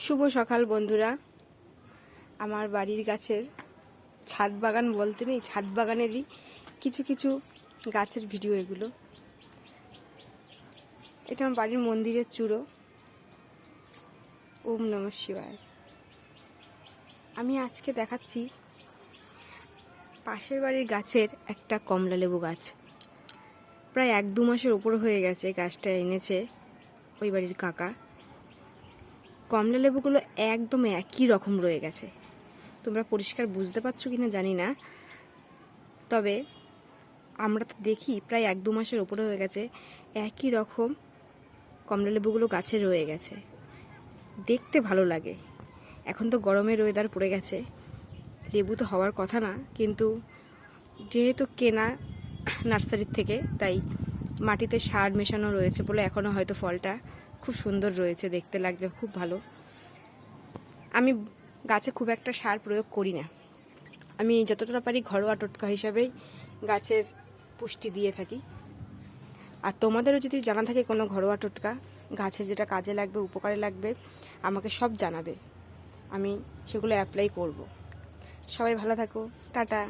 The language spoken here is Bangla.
শুভ সকাল বন্ধুরা। আমার বাড়ির গাছের ছাদ বাগান বলতে নেই, ছাদ বাগানেরই কিছু কিছু গাছের ভিডিও এগুলো। এটা আমার বাড়ির মন্দিরের চূড়ো। ওম নমঃ শিবায়। আমি আজকে দেখাচ্ছি পাশের বাড়ির গাছের একটা কমলা লেবু গাছ। প্রায় 1-2 মাসের উপর হয়ে গেছে গাছটা এনেছে ওই বাড়ির কাকা। কমলা লেবুগুলো একদম একই রকম রয়ে গেছে। তোমরা পরিষ্কার বুঝতে পারছো কিনা জানি না, তবে আমরা তো দেখি প্রায় 1-2 মাসের উপরে হয়ে গেছে একই রকম কমলা লেবুগুলো গাছে রয়ে গেছে। দেখতে ভালো লাগে। এখন তো গরমের ওয়েদার পড়ে গেছে, লেবু তো হওয়ার কথা না, কিন্তু যেহেতু কেনা নার্সারির থেকে, তাই মাটিতে সার মেশানো রয়েছে বলে এখনও হয়তো ফলটা খুব সুন্দর রয়েছে, দেখতে লাগছে খুব ভালো। আমি গাছে খুব একটা সার প্রয়োগ করি না, আমি যতটা পারি ঘরোয়া টোটকা হিসাবেই গাছের পুষ্টি দিয়ে থাকি। আর তোমাদেরও যদি জানা থাকে কোনো ঘরোয়া টোটকা গাছের যেটা কাজে লাগবে, উপকারে লাগবে, আমাকে সব জানাবে, আমি সেগুলো অ্যাপ্লাই করব। সবাই ভালো থাকো, টাটা।